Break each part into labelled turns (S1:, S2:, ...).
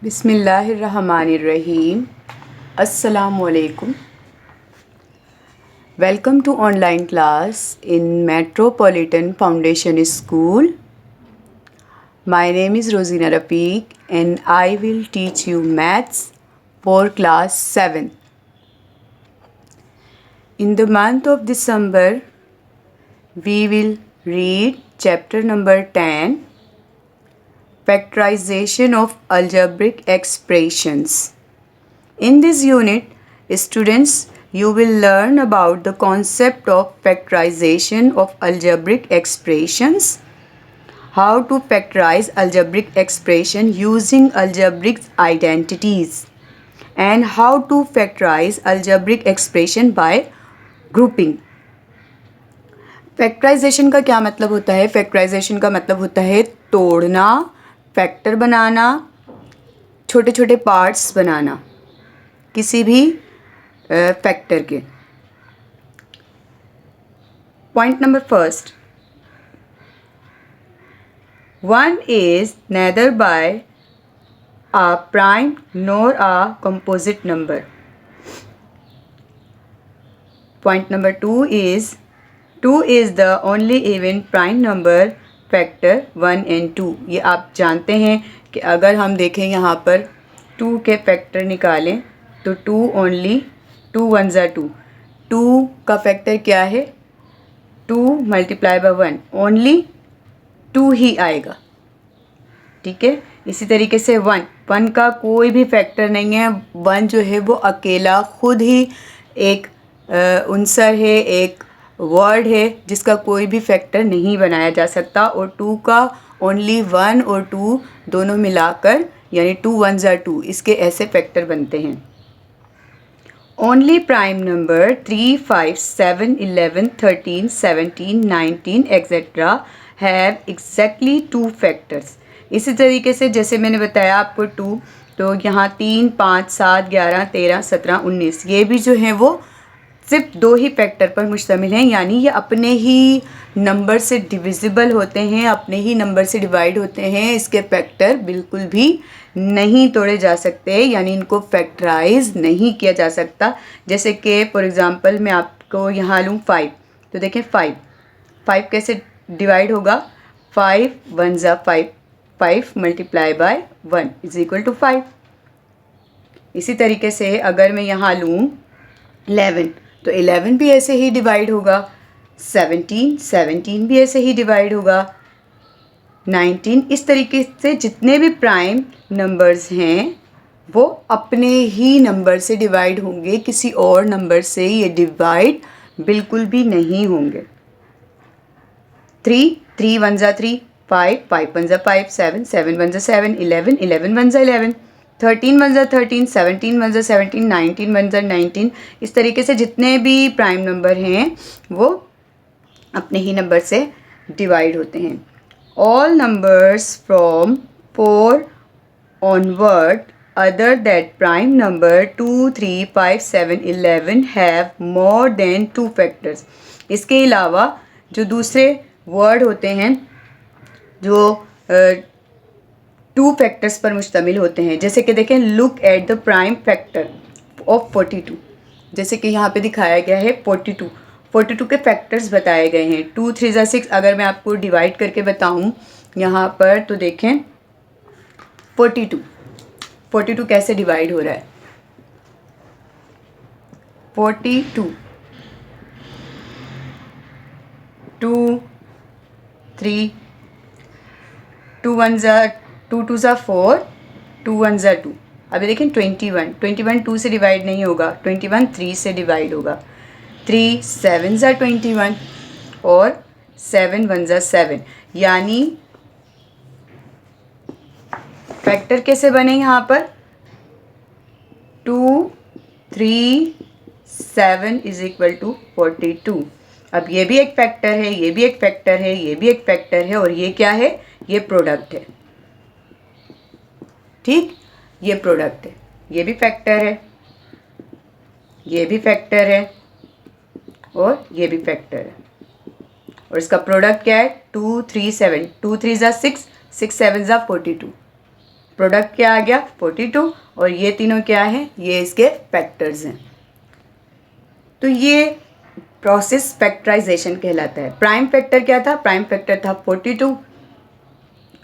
S1: बिस्मिल्लाहिर्रहमानिर्रहीम। अस्सलामुअलैकुम। Welcome to online class in Metropolitan Foundation School. My name is Rosina Rafiq and I will teach you maths for class 7. In the month of December, we will read chapter number 10, Factorization of Algebraic Expressions. In this unit, students, you will learn about the concept of factorization of algebraic expressions, how to factorize algebraic expression using algebraic identities, and how to factorize algebraic expression by grouping. Factorisation का क्या मतलब होता है? Factorisation का मतलब होता है तोड़ना, फैक्टर बनाना, छोटे छोटे पार्ट्स बनाना किसी भी फैक्टर के. Point number first, 1 is neither by a prime nor a composite number. Point number 2 is 2 is the only even prime number factor 1 and 2. ये आप जानते हैं कि अगर हम देखें यहाँ पर 2 के फैक्टर निकालें तो 2 ओनली 2 1 ज़ा 2. 2 का फैक्टर क्या है? 2 मल्टीप्लाई बाय 1, ओनली 2 ही आएगा. ठीक है. इसी तरीके से 1 का कोई भी फैक्टर नहीं है. 1 जो है वो अकेला खुद ही एक उनसर है, एक वर्ड है जिसका कोई भी फैक्टर नहीं बनाया जा सकता. और 2 का ओनली 1 और 2 दोनों मिलाकर यानी 2 1 ज़ा 2, इसके ऐसे फैक्टर बनते हैं. Only prime number 3 5 7 11 13 17 19 etcetera have exactly 2 factors. इसी तरीके से जैसे मैंने बताया आपको 2, तो यहाँ 3 5 7 11 13 17 19 ये भी जो हैं वो सिर्फ 2 ही फैक्टर पर मुश्तमिल हैं. यानी ये अपने ही नंबर से डिविजिबल होते हैं, अपने ही नंबर से डिवाइड होते हैं. इसके फैक्टर बिल्कुल भी नहीं तोड़े जा सकते, यानी इनको फैक्टराइज नहीं किया जा सकता. जैसे कि फॉर एग्ज़ाम्पल मैं आपको यहाँ लूँ 5, तो देखें 5 कैसे डिवाइड होगा? 5 1 ज़ा 5, 5 multiply by 1 is equal to 5. इसी तरीके से अगर मैं यहाँ लूँ 11, तो 11 भी ऐसे ही डिवाइड होगा. 17 भी ऐसे ही डिवाइड होगा. 19, इस तरीके से जितने भी प्राइम नंबर्स हैं वो अपने ही नंबर से डिवाइड होंगे, किसी और नंबर से ये डिवाइड बिल्कुल भी नहीं होंगे. 3 1 ज़ा 3, 5 1 ज़ा 5, 7 1 ज़ा 7, 11 1 ज़ा 11, 13 1 ज़ा 13, 17 1 ज़ा 17, 19 1 ज़ा 19. इस तरीके से जितने भी प्राइम नंबर हैं वो अपने ही नंबर से डिवाइड होते हैं. All numbers from 4 onward other than prime number 2 3 5 7 11 have more than 2 factors. इसके अलावा जो दूसरे वर्ड होते हैं जो 2 फैक्टर्स पर मुश्तमिल होते हैं, जैसे कि देखें look at the prime factor of 42. जैसे कि यहाँ पे दिखाया गया है 42 के फैक्टर्स बताए गए हैं. 2 3 ज़ा 6. अगर मैं आपको डिवाइड करके बताऊं यहाँ पर तो देखें 42 कैसे डिवाइड हो रहा है? 42 2 3 2 1 ज़ा 2 2 ज़ा 4, 2 1 ज़ा 2. अभी देखें 21 2 से डिवाइड नहीं होगा. 21 3 से डिवाइड होगा. 3 7 ज़ा 21 और 7 1 ज़ा 7. यानी फैक्टर कैसे बने यहाँ पर? 2 3 7 इज इक्वल टू 42. अब ये भी एक फैक्टर है, ये भी एक फैक्टर है, ये भी एक फैक्टर है, और ये क्या है? ये प्रोडक्ट है. ठीक, ये प्रोडक्ट है. ये भी फैक्टर है, ये भी फैक्टर है और ये भी फैक्टर है. और इसका प्रोडक्ट क्या है? 2 3 7. 2 3 ज़ा 6, 6 7 ज़ा 42. प्रोडक्ट क्या आ गया 42 और ये तीनों क्या है, ये इसके फैक्टर्स हैं। तो ये प्रोसेस फैक्टराइजेशन कहलाता है। प्राइम फैक्टर क्या था, प्राइम फैक्टर था 42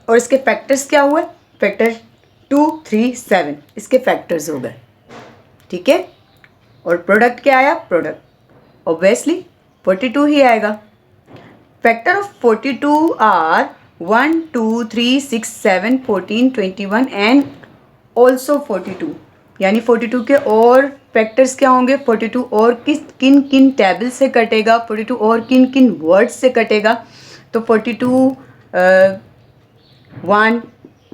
S1: और इसके फैक्टर्स क्या हुए, फैक्टर 2, 3, 7 इसके फैक्टर्स हो गए। ठीक है, और प्रोडक्ट क्या आया, प्रोडक्ट ऑब्वियसली 42 ही आएगा। Factor of 42 are 1, 2, 3, 6, 7, 14, 21 and also 42, यानी 42 के और फैक्टर्स क्या होंगे, 42 और किन किन टेबल से कटेगा, 42 और किन किन वर्ड्स से कटेगा। तो 42 1,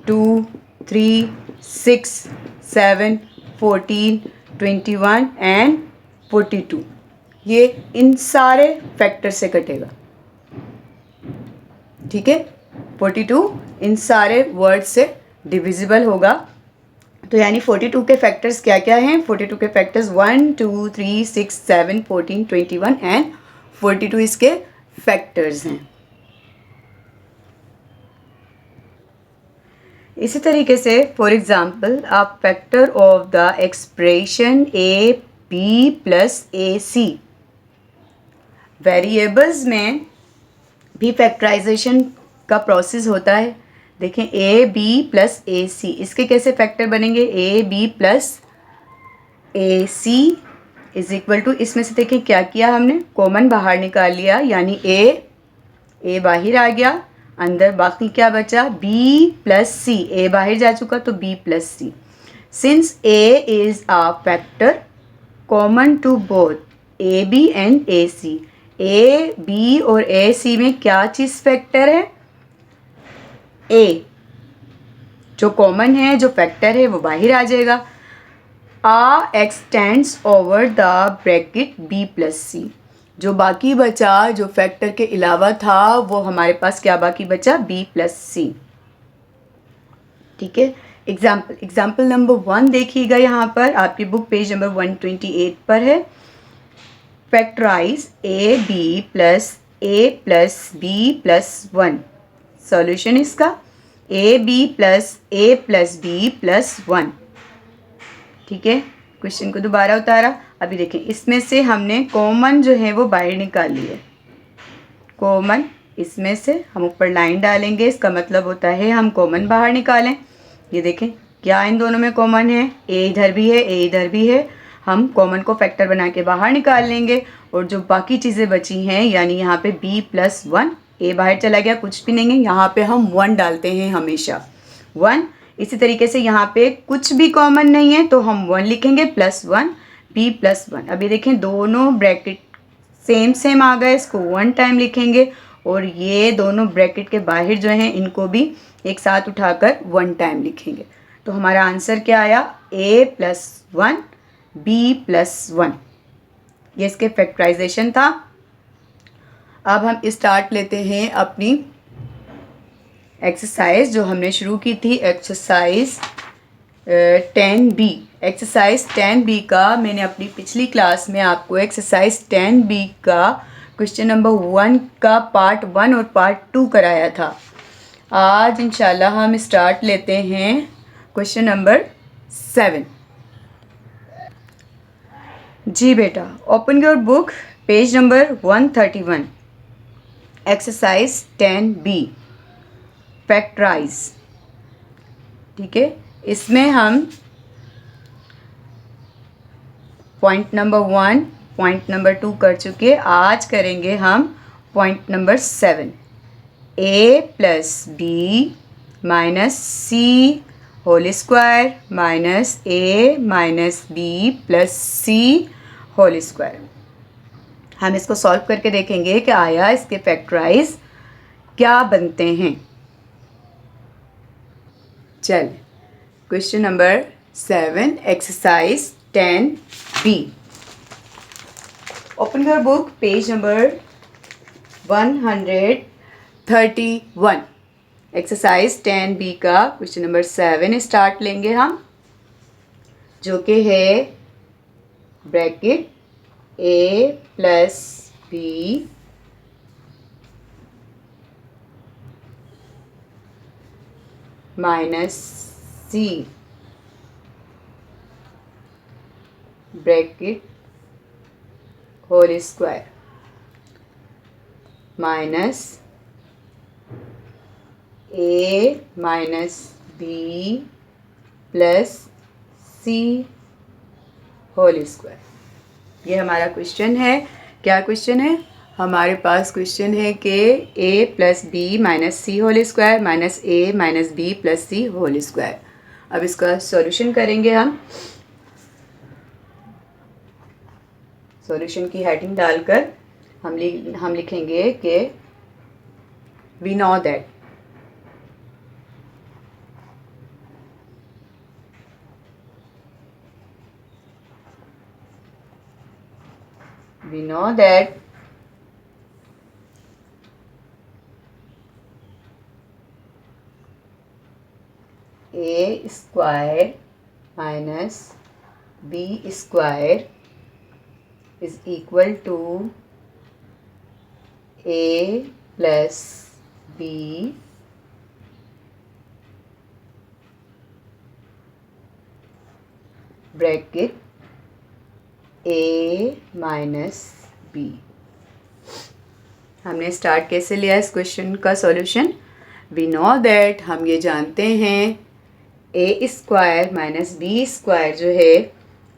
S1: 2, 3, 6, 7, 14, 21 एंड 42, ये इन सारे फैक्टर से कटेगा। ठीक है, 42 इन सारे वर्ड से डिविजिबल होगा। तो यानी 42 के फैक्टर्स क्या क्या हैं, 42 के फैक्टर्स 1, 2, 3, 6, 7, 14, 21 एंड 42 इसके फैक्टर्स हैं। इसी तरीके से फॉर एग्जाम्पल आप factor of the expression A B plus A C, variables में भी फैक्टराइजेशन का प्रोसेस होता है। देखें ए बी प्लस ए सी, इसके कैसे फैक्टर बनेंगे, A B plus A C is equal to, इसमें से देखें क्या किया हमने, कॉमन बाहर निकाल लिया, यानी ए बाहर आ गया, अंदर बाकी क्या बचा, b प्लस सी, ए बाहर जा चुका तो b plus C. Since a is a factor common to both A B and A C, A B और ए सी में क्या चीज़ फैक्टर है, a जो कॉमन है, जो फैक्टर है वो बाहर आ जाएगा। a extends over the bracket b plus C, जो बाकी बचा, जो फैक्टर के अलावा था, वो हमारे पास क्या बाकी बचा, b प्लस सी। ठीक है, एग्जाम्पल नंबर 1 देखिएगा, यहाँ पर आपकी बुक पेज नंबर 128 पर है। Factorize A B plus B plus 1, solution इसका ए प्लस बी प्लस 1। ठीक है, क्वेश्चन को दोबारा उतारा। अभी देखें, इसमें से हमने कॉमन जो है वो बाहर निकाल लिए, कॉमन इसमें से हम ऊपर लाइन डालेंगे, इसका मतलब होता है हम कॉमन बाहर निकालें। ये देखें क्या इन दोनों में कॉमन है, ए इधर भी है, ए इधर भी है, हम कॉमन को फैक्टर बना के बाहर निकाल लेंगे। और जो बाकी चीज़ें बची हैं, यानी यहाँ पे b प्लस 1, ए बाहर चला गया, कुछ भी नहीं है, यहाँ पे हम 1 डालते हैं हमेशा, 1। इसी तरीके से यहाँ पे कुछ भी कॉमन नहीं है तो हम 1 लिखेंगे, प्लस 1 b प्लस 1। अभी देखें दोनों ब्रैकेट सेम आ गए, इसको 1 टाइम लिखेंगे और ये दोनों ब्रैकेट के बाहर जो हैं इनको भी एक साथ उठाकर 1 टाइम लिखेंगे। तो हमारा आंसर क्या आया, a प्लस 1 b प्लस 1, ये इसके फैक्टराइजेशन था। अब हम स्टार्ट लेते हैं अपनी एक्सरसाइज जो हमने शुरू की थी, एक्सरसाइज 10B। एक्सरसाइज 10B का मैंने अपनी पिछली क्लास में आपको एक्सरसाइज 10B का क्वेश्चन नंबर 1 का पार्ट 1 और पार्ट 2 कराया था। आज इंशाल्लाह हम स्टार्ट लेते हैं क्वेश्चन नंबर 7। जी बेटा, open your book, page number 131, exercise 10B, factorize. ठीक है, इसमें हम पॉइंट नंबर 1, पॉइंट नंबर 2 कर चुके, आज करेंगे हम point number 7, a plus B minus C whole square minus a minus B plus C whole square. हम इसको सॉल्व करके देखेंगे कि आया इसके फैक्टराइज क्या बनते हैं। चल, question number 7, exercise 10B। Open your book, page number 131, exercise 10B का क्वेश्चन नंबर 7 स्टार्ट लेंगे हम, जो कि है bracket a plus B minus C bracket whole square minus A minus B plus C whole square. ये हमारा question है। क्या क्वेश्चन है हमारे पास? क्वेश्चन है कि ए plus B minus C whole square minus A minus B plus C whole square. अब इसका सॉल्यूशन करेंगे हम। सॉल्यूशन की हेडिंग डालकर हम लिखेंगे कि we know that a square minus b square is equal to a plus b bracket a minus b। हमने स्टार्ट कैसे लिया इस क्वेश्चन का सॉल्यूशन? वी नो दैट, हम ये जानते हैं A square minus B square जो है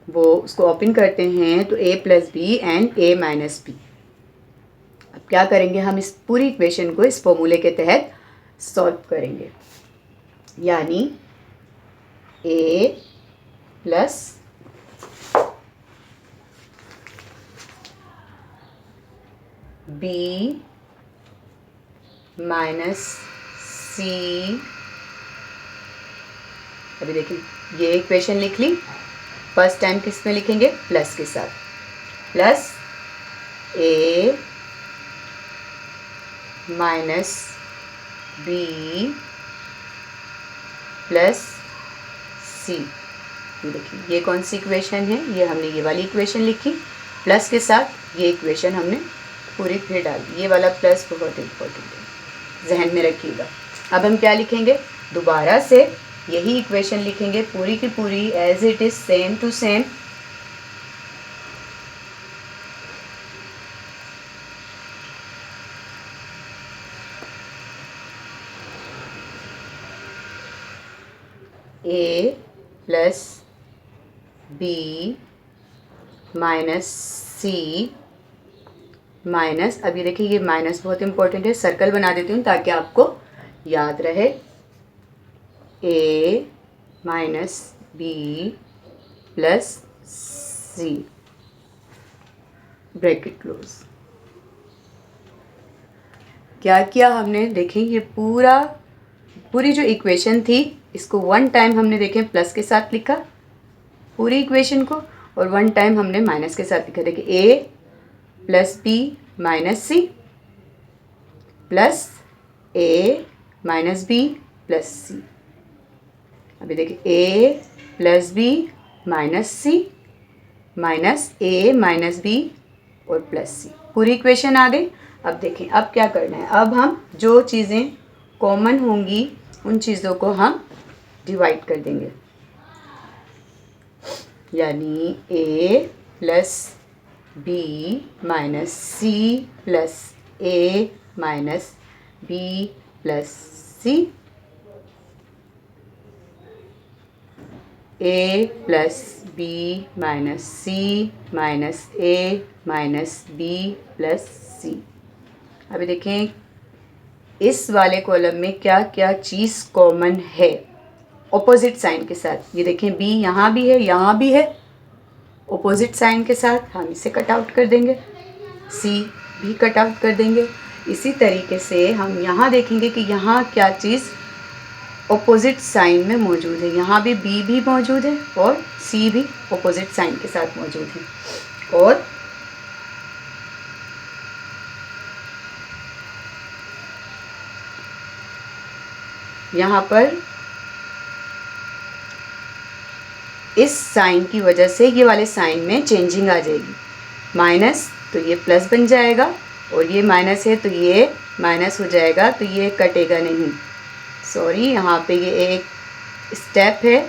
S1: वो उसको ओपन करते हैं तो a plus B and a minus B. अब क्या करेंगे हम इस पूरी इक्वेशन को इस फॉर्मूले के तहत सॉल्व करेंगे, यानी a प्लस बी माइनस सी। अभी देखिए ये इक्वेशन लिख ली। फर्स्ट टाइम किस में लिखेंगे? प्लस के साथ। Plus A minus B plus सी। ये देखिए ये कौन सी इक्वेशन है? ये हमने ये वाली इक्वेशन लिखी। प्लस के साथ ये इक्वेशन हमने पूरी फिर डाल दी। ये वाला प्लस बहुत इम्पोर्टेंट है, जहन में रखिएगा। अब हम क्या लिखेंगे? दोबारा से यही इक्वेशन लिखेंगे पूरी की पूरी as it is, same to same. A plus B minus C minus, अभी देखिए ये माइनस बहुत इंपॉर्टेंट है, सर्कल बना देती हूँ ताकि आपको याद रहे। ए minus B plus C bracket close. क्या किया हमने? देखें ये पूरी जो इक्वेशन थी इसको वन टाइम हमने देखें प्लस के साथ लिखा पूरी इक्वेशन को, और वन टाइम हमने माइनस के साथ लिखा। देखिए A plus B minus C plus A minus B plus C. अभी देखिए A plus B minus C minus A minus B और प्लस सी, पूरी इक्वेशन आ गई। अब देखें अब क्या करना है। अब हम जो चीज़ें कॉमन होंगी उन चीज़ों को हम डिवाइड कर देंगे, यानी A plus B minus C plus A minus B plus C, A plus B minus C minus A minus B plus C. अभी देखें इस वाले कॉलम में क्या क्या चीज़ कॉमन है ऑपोजिट साइन के साथ। ये देखें बी यहाँ भी है, यहाँ भी है, ऑपोजिट साइन के साथ हम इसे कट आउट कर देंगे, सी भी कट आउट कर देंगे। इसी तरीके से हम यहाँ देखेंगे कि यहाँ क्या चीज़ ऑपोजिट साइन में मौजूद है। यहाँ भी बी भी मौजूद है और सी भी ऑपोजिट साइन के साथ मौजूद है। और यहाँ पर इस साइन की वजह से ये वाले साइन में चेंजिंग आ जाएगी। माइनस तो ये प्लस बन जाएगा, और ये माइनस है तो ये माइनस हो जाएगा, तो ये कटेगा नहीं। सॉरी यहाँ पे ये एक स्टेप है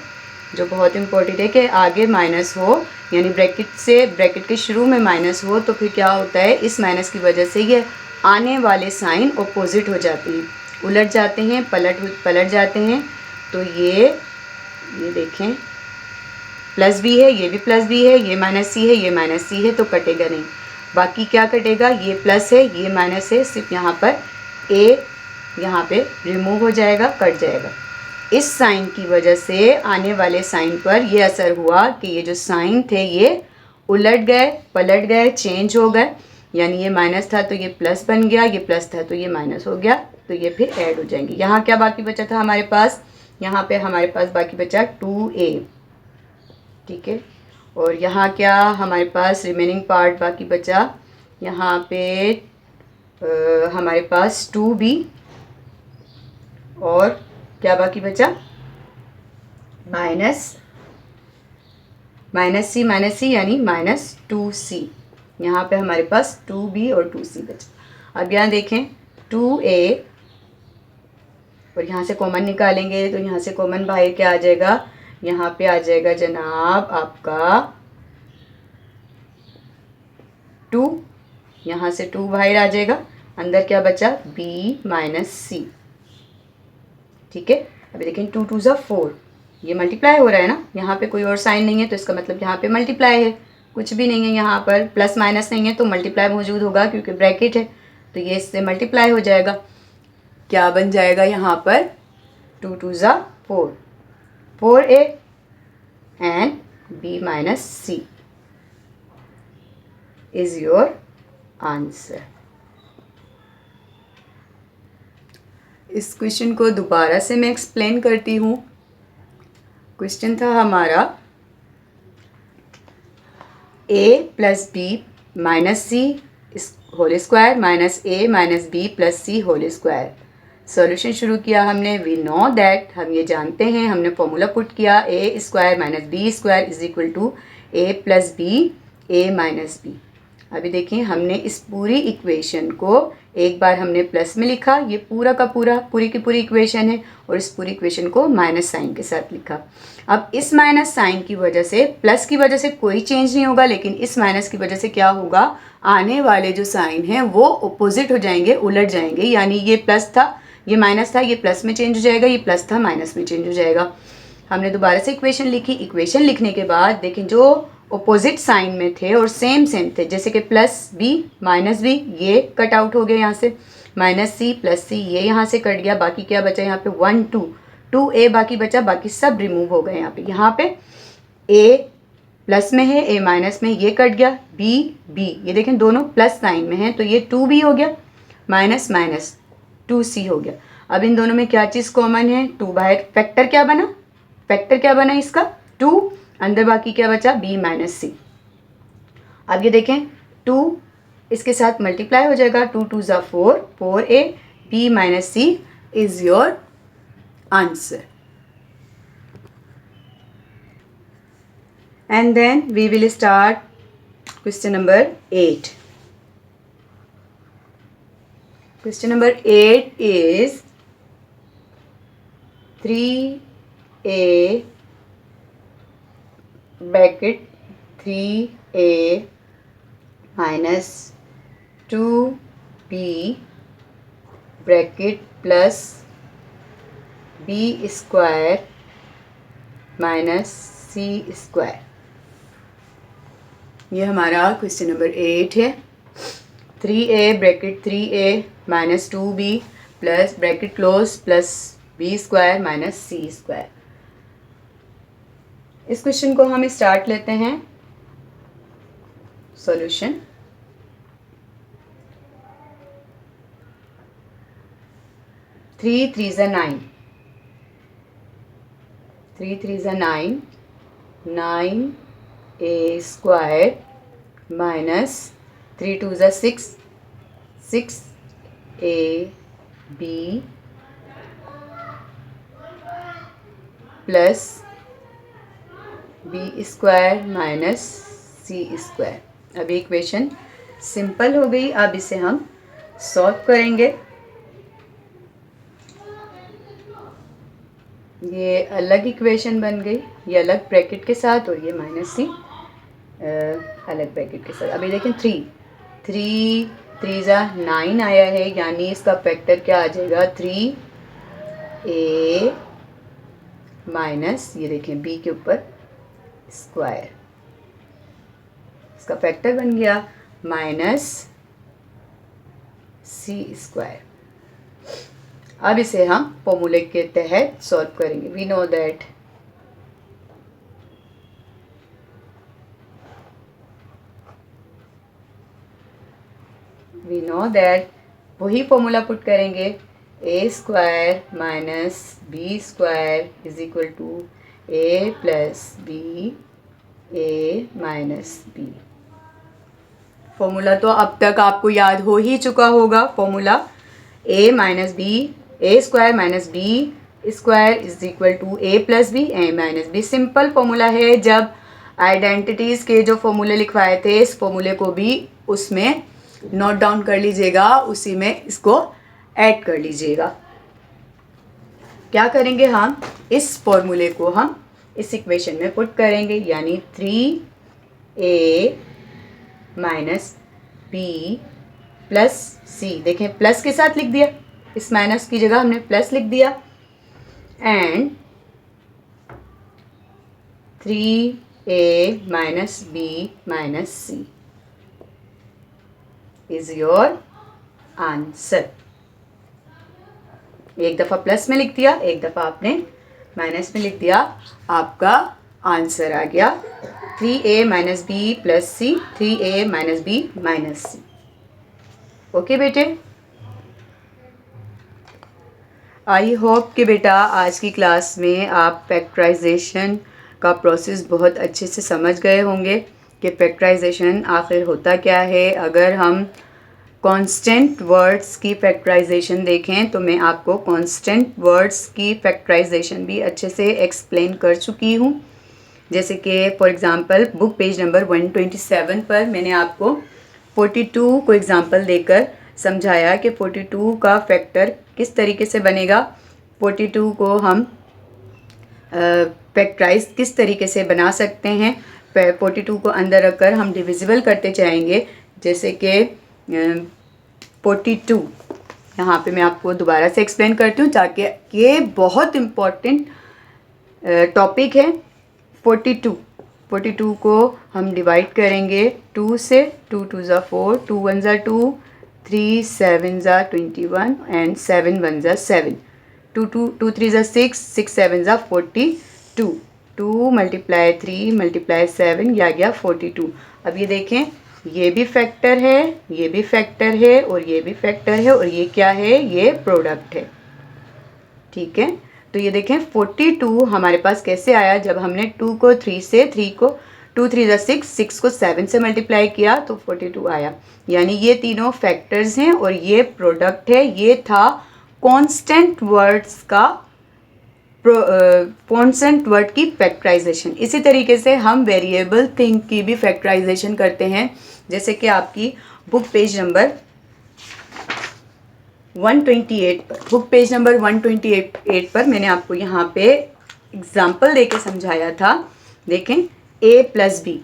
S1: जो बहुत इम्पोर्टेंट है कि आगे माइनस हो, यानी ब्रैकेट के शुरू में माइनस हो तो फिर क्या होता है, इस माइनस की वजह से ये आने वाले साइन अपोजिट हो जाते हैं, उलट जाते हैं, पलट जाते हैं। तो ये देखें प्लस बी है, ये भी प्लस बी है, ये माइनस सी है, ये माइनस सी है, तो कटेगा नहीं। बाकी क्या कटेगा, ये प्लस है, ये माइनस है, सिर्फ यहाँ पर ए यहाँ पे रिमूव हो जाएगा, कट जाएगा। इस साइन की वजह से आने वाले साइन पर ये असर हुआ कि ये जो साइन थे ये उलट गए, पलट गए, चेंज हो गए। यानी ये माइनस था तो ये प्लस बन गया, ये प्लस था तो ये माइनस हो गया, तो ये फिर ऐड हो जाएंगे। यहाँ क्या बाकी बचा था हमारे पास, यहाँ पे हमारे पास बाकी बचा 2a, ठीक है। और यहाँ क्या हमारे पास रिमेनिंग पार्ट बाकी बचा, यहाँ पे हमारे पास 2b और क्या बाकी बचा, माइनस सी यानी -2c। यहाँ पे हमारे पास 2b और 2c बचा। अब यहाँ देखें 2a और यहाँ से कॉमन निकालेंगे तो यहाँ से कॉमन बाहर क्या आ जाएगा, यहाँ पे आ जाएगा जनाब आपका 2, यहाँ से 2 बाहर आ जाएगा, अंदर क्या बचा b -c, ठीक है। अभी देखें 2 2 ज़ा 4, ये मल्टीप्लाई हो रहा है ना, यहाँ पे कोई और साइन नहीं है तो इसका मतलब यहाँ पे मल्टीप्लाई है, कुछ भी नहीं है, यहाँ पर प्लस माइनस नहीं है तो मल्टीप्लाई मौजूद होगा क्योंकि ब्रैकेट है, तो ये इससे मल्टीप्लाई हो जाएगा। क्या बन जाएगा यहाँ पर 2 2 ज़ा 4, 4a and b -c is your answer. इस क्वेश्चन को दोबारा से मैं एक्सप्लेन करती हूँ। क्वेश्चन था हमारा a + b - c whole square -a - b + c whole square. Solution शुरू किया हमने, वी नो दैट, हम ये जानते हैं, हमने फॉर्मूला पुट किया a² - b² = a + b a - b। अभी देखिए हमने इस पूरी इक्वेशन को एक बार हमने प्लस में लिखा, ये पूरा का पूरा पूरी की पूरी इक्वेशन है, और इस पूरी इक्वेशन को माइनस साइन के साथ लिखा। अब इस माइनस साइन की वजह से, प्लस की वजह से कोई चेंज नहीं होगा, लेकिन इस माइनस की वजह से क्या होगा, आने वाले जो साइन हैं वो अपोजिट हो जाएंगे, उलट जाएंगे। यानी ये प्लस था, ये माइनस था, ये प्लस में चेंज हो जाएगा, ये प्लस था माइनस में चेंज हो जाएगा। हमने दोबारा से इक्वेशन लिखी, इक्वेशन लिखने के बाद देखें जो अपोजिट साइन में थे और सेम थे, जैसे कि +b -b ये कट आउट हो गया, यहाँ से -c +c ये यहाँ से कट गया, बाकी क्या बचा यहाँ पे 1 2 2a बाकी बचा, बाकी सब रिमूव हो गए। यहाँ पे a प्लस में है, a माइनस में, ये कट गया, b ये देखें दोनों प्लस साइन में हैं तो ये 2b हो गया, माइनस 2c हो गया। अब इन दोनों में क्या चीज़ कॉमन है, 2 बाहर, फैक्टर क्या बना इसका 2, अंदर बाकी क्या बचा b - c। अब ये देखें 2 इसके साथ मल्टीप्लाई हो जाएगा, 2 2 ज़ा 4, 4a b - c is your answer. And then we will start question number 8। Question number 8 is 3a bracket 3a - 2b bracket plus b² - c²। ये हमारा क्वेश्चन नंबर 8 है। 3a bracket 3a - 2b plus bracket close plus b² - c²। इस question को हम start लेते हैं। Solution, three three ज़ा 9, 3 3 ज़ा 9, 9a² - 3 2 ज़ा 6, 6ab प्लस b² - c²। अभी इक्वेशन सिंपल हो गई, अब इसे हम सॉल्व करेंगे। ये अलग इक्वेशन बन गई, ये अलग ब्रैकेट के साथ और ये -c अलग ब्रैकेट के साथ। अभी देखें 3 3 ज़ा 9 आया है, यानी इसका फैक्टर क्या आ जाएगा 3a माइनस ये देखें b के ऊपर स्क्वायर, इसका फैक्टर बन गया -c²। अब इसे हम फॉर्मूले के तहत सॉल्व करेंगे। वी नो दैट वही फॉर्मूला पुट करेंगे, a² minus b² is equal to a plus B a minus b। Formula तो अब तक आपको याद हो ही चुका होगा। Formula a minus B a² minus b² is equal to a plus B a minus b। Simple formula है। जब आइडेंटिटीज़ के जो फॉर्मूले लिखवाए थे, इस फॉर्मूले को भी उसमें नोट डाउन कर लीजिएगा, उसी में इसको ऐड कर लीजिएगा। क्या करेंगे हम, इस फॉर्मूले को हम इस इक्वेशन में पुट करेंगे, यानी 3a माइनस बी प्लस सी। देखें प्लस के साथ लिख दिया, इस माइनस की जगह हमने प्लस लिख दिया, and 3a minus B minus C is your answer. एक दफ़ा प्लस में लिख दिया, एक दफ़ा आपने माइनस में लिख दिया, आपका आंसर आ गया 3a माइनस बी प्लस सी, 3a माइनस बी माइनस सी। ओके बेटे, आई होप कि बेटा आज की क्लास में आप फैक्टराइजेशन का प्रोसेस बहुत अच्छे से समझ गए होंगे कि फैक्टराइजेशन आखिर होता क्या है। अगर हम कांस्टेंट वर्ड्स की फैक्टराइजेशन देखें तो मैं आपको कांस्टेंट वर्ड्स की फैक्टराइजेशन भी अच्छे से एक्सप्लेन कर चुकी हूँ। जैसे कि for example book page number 127 पर मैंने आपको 42 को एग्ज़ाम्पल देकर समझाया कि 42 का फैक्टर किस तरीके से बनेगा, 42 को हम फैक्टराइज किस तरीके से बना सकते हैं। 42 को अंदर रखकर हम डिविजिबल करते जाएंगे। जैसे कि 42 यहाँ पे मैं आपको दोबारा से एक्सप्लेन करती हूँ ताकि ये बहुत इम्पॉर्टेंट टॉपिक है। 42 को हम डिवाइड करेंगे 2 से, 2 2 ज़ा 4, 2 1 ज़ा 2, 3 7 ज़ा 21 एंड 7 1 ज़ा 7, 2 3 ज़ा 6, 6 7 ज़ा 42, 2 मल्टीप्लाई 3 मल्टीप्लाई 7 यह आ गया 42। अब ये देखें, ये भी फैक्टर है, ये भी फैक्टर है और ये भी फैक्टर है, और ये क्या है, ये प्रोडक्ट है। ठीक है, तो ये देखें 42 हमारे पास कैसे आया, जब हमने 2 को 3 से, 3 को 2 3 ज़ा 6, 6 को 7 से मल्टीप्लाई किया तो 42 आया। यानी ये तीनों फैक्टर्स हैं और ये प्रोडक्ट है। ये था कांस्टेंट वर्ड्स का कांस्टेंट वर्ड की फैक्टराइजेशन। इसी तरीके से हम वेरिएबल थिंग की भी फैक्टराइजेशन करते हैं। जैसे कि आपकी बुक पेज नंबर 128 पर, बुक पेज नंबर 128 पर मैंने आपको यहाँ पे एग्जाम्पल देके समझाया था। देखें a plus B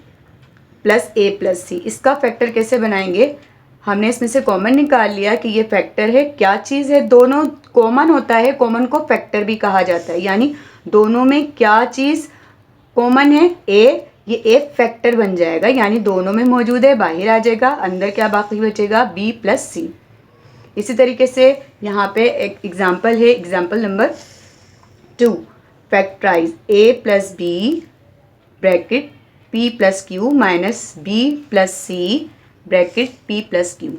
S1: plus a plus C, इसका फैक्टर कैसे बनाएंगे। हमने इसमें से कॉमन निकाल लिया कि ये फैक्टर है। क्या चीज़ है, दोनों कॉमन होता है, कॉमन को फैक्टर भी कहा जाता है। यानी दोनों में क्या चीज़ कॉमन है, a, ये a फैक्टर बन जाएगा, यानी दोनों में मौजूद है, बाहर आ जाएगा, अंदर क्या बाकी बचेगा, b प्लस सी। इसी तरीके से यहाँ पे एक एग्जाम्पल है, example number 2, factorize a plus B bracket p plus Q minus b plus C bracket p plus Q.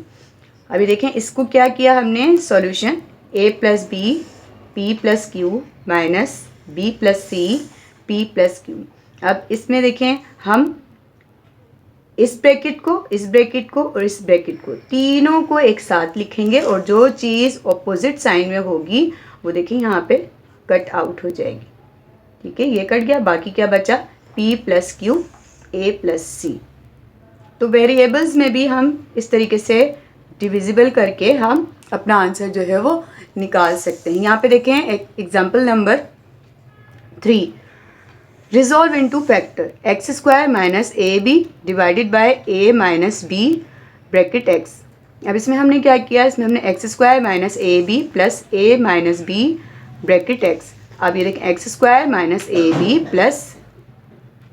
S1: अभी देखें इसको क्या किया हमने, solution a plus B p plus Q minus b plus C p plus Q. अब इसमें देखें हम इस ब्रैकेट को, इस ब्रैकेट को और इस ब्रैकेट को, तीनों को एक साथ लिखेंगे और जो चीज़ ऑपोजिट साइन में होगी वो देखिए यहाँ पे कट आउट हो जाएगी। ठीक है, ये कट गया, बाकी क्या बचा, p plus Q a plus C. तो वेरिएबल्स में भी हम इस तरीके से डिविजिबल करके हम अपना आंसर जो है वो निकाल सकते हैं। यहाँ पे देखें एक example number 3. Resolve into factor x square minus ab divided by a minus b bracket x. अब इसमें हमने क्या किया, इसमें हमने X square minus A B plus A minus B bracket X. अब ये देखें X square minus A B plus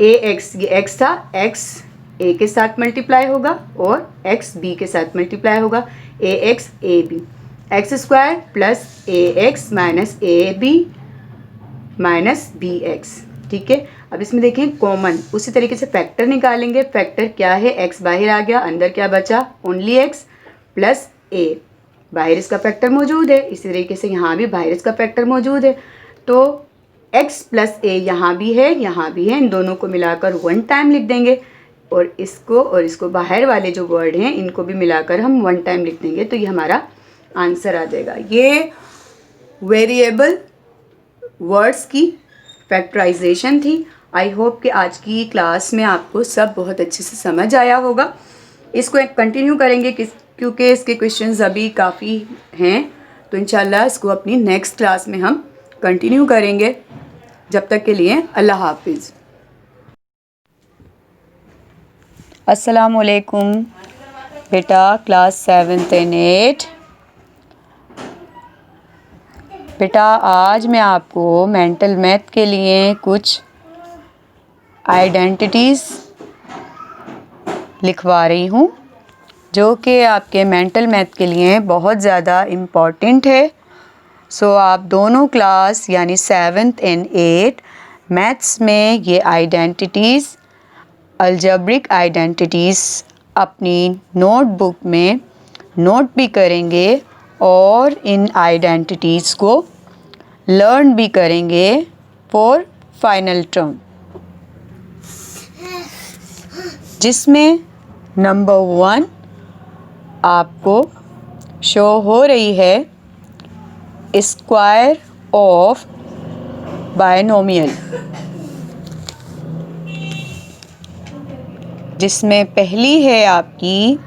S1: A X, ये एक्स था, एक्स ए के साथ मल्टीप्लाई होगा और एक्स बी के साथ मल्टीप्लाई होगा, A X A B. X square plus A X minus A B minus B X. ठीक है. अब इसमें देखें कॉमन, उसी तरीके से फैक्टर निकालेंगे. फैक्टर क्या है, एक्स बाहर आ गया, अंदर क्या बचा, ओनली एक्स प्लस ए. बाहर इसका फैक्टर मौजूद है, इसी तरीके से यहाँ भी बाहर इसका फैक्टर मौजूद है. तो x प्लस ए यहाँ भी है, यहाँ भी है, इन दोनों को मिलाकर 1 टाइम लिख देंगे और इसको बाहर वाले जो वर्ड हैं इनको भी मिलाकर हम 1 टाइम लिख देंगे. तो ये हमारा आंसर आ जाएगा. ये वेरिएबल वर्ड्स की फैक्टराइजेशन थी. आई होप कि आज की क्लास में आपको सब बहुत अच्छे से समझ आया होगा. इसको कंटिन्यू करेंगे क्योंकि इसके क्वेश्चंस अभी काफ़ी हैं. तो इंशाल्लाह इसको अपनी नेक्स्ट क्लास में हम कंटिन्यू करेंगे. जब तक के लिए अल्लाह हाफिज़. अस्सलाम वालेकुम बेटा, क्लास 7th and 8. बेटा आज मैं आपको मेंटल मैथ के लिए कुछ आइडेंटिटीज़ लिखवा रही हूँ जो कि आपके मेंटल मैथ के लिए बहुत ज़्यादा इम्पॉर्टेंट है. सो आप दोनों क्लास यानी 7th and 8 मैथ्स में ये आइडेंटिटीज़, अलजेब्रिक आइडेंटिटीज़ अपनी नोटबुक में नोट भी करेंगे और इन आइडेंटिटीज़ को लर्न भी करेंगे फॉर फाइनल टर्म, जिसमें नंबर 1 आपको शो हो रही है स्क्वायर ऑफ बायनोमियल, जिसमें पहली है आपकी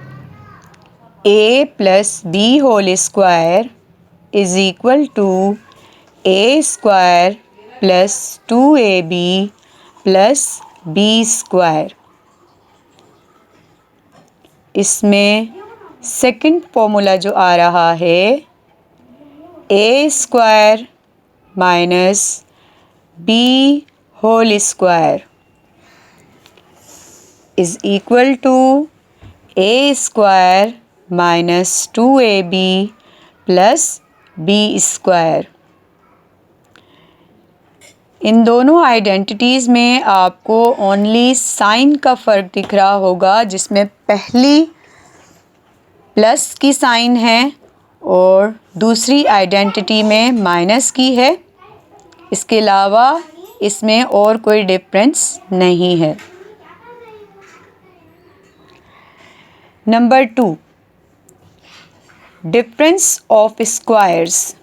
S1: a plus B whole square is equal to a square plus 2ab plus b square. इसमें सेकंड फॉर्मूला जो आ रहा है a square minus b whole square is equal to a square minus 2ab plus b square. इन दोनों identities में आपको only sign का फ़र्क दिख रहा होगा, जिसमें पहली प्लस की साइन है और दूसरी आइडेंटिटी में माइनस की है. इसके अलावा इसमें और कोई डिफरेंस नहीं है. Number 2, difference of squares.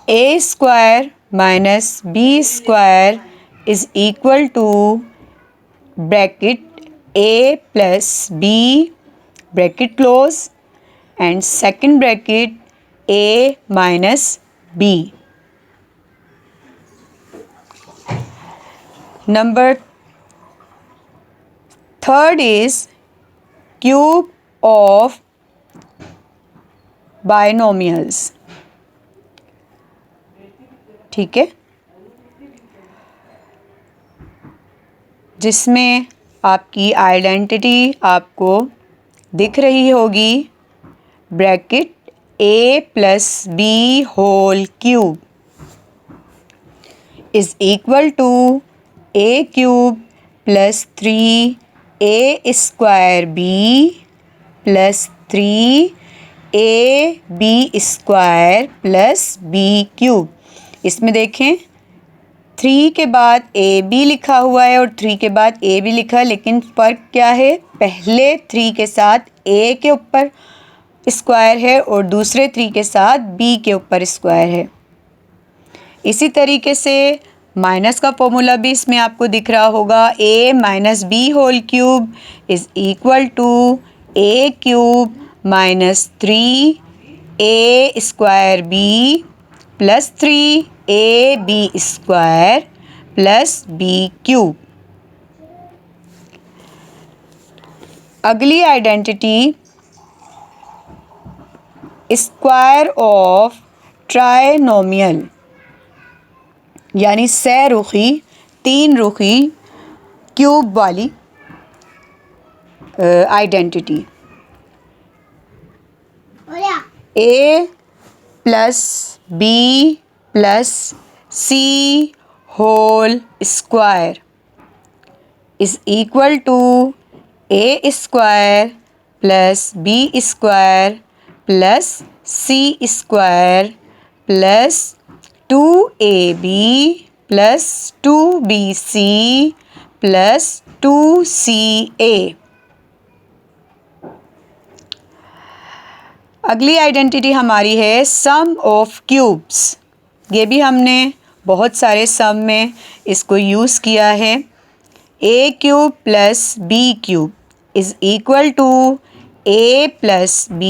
S1: a square minus b square is equal to bracket a plus b bracket close and second bracket a minus b. Number 3rd is cube of binomials. ठीक है, जिसमें आपकी identity आपको दिख रही होगी bracket a plus B whole cube is equal to a cube plus 3a square b plus 3ab square plus b cube. इसमें देखें 3 के बाद ए बी लिखा हुआ है और 3 के बाद ए बी लिखा है, लेकिन फ़र्क क्या है, पहले 3 के साथ ए के ऊपर स्क्वायर है और दूसरे 3 के साथ बी के ऊपर स्क्वायर है. इसी तरीके से माइनस का फॉर्मूला भी इसमें आपको दिख रहा होगा. a minus B whole cube is equal to a cube minus 3a square b plus 3 AB² plus B³। अगली आइडेंटिटी स्क्वायर ऑफ ट्राइनोमियल यानी सैरुखी तीन रुखी क्यूब वाली identity. A plus B plus C whole square is equal to A² plus B² plus C² plus 2AB plus 2BC plus 2CA। अगली identity हमारी है सम of cubes. ये भी हमने बहुत सारे सम में इसको यूज़ किया है। A³ plus B³ is equal to A plus B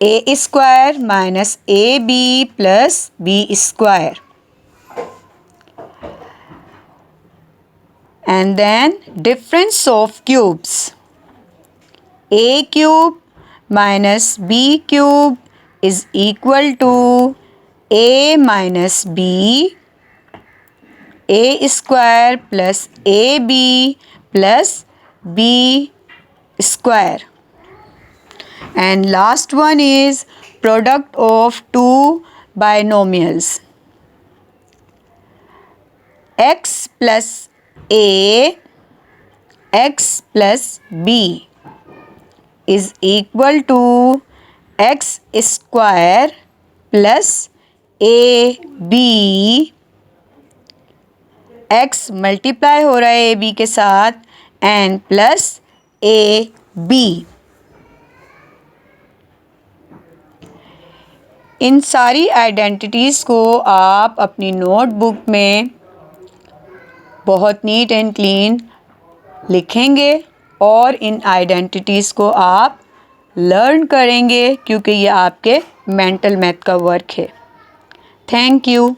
S1: A² minus AB plus B²। And then difference of cubes. A³ minus B³ is equal to A minus B A² plus AB plus B²। And last one is product of two binomials. X plus A X plus B is equal to X² plus AB। X multiply हो रहा है AB के साथ and plus AB। इन सारी identities को आप अपनी notebook में बहुत नीट एंड क्लीन लिखेंगे और इन आइडेंटिटीज़ को आप लर्न करेंगे क्योंकि ये आपके मेंटल मैथ का वर्क है। Thank you.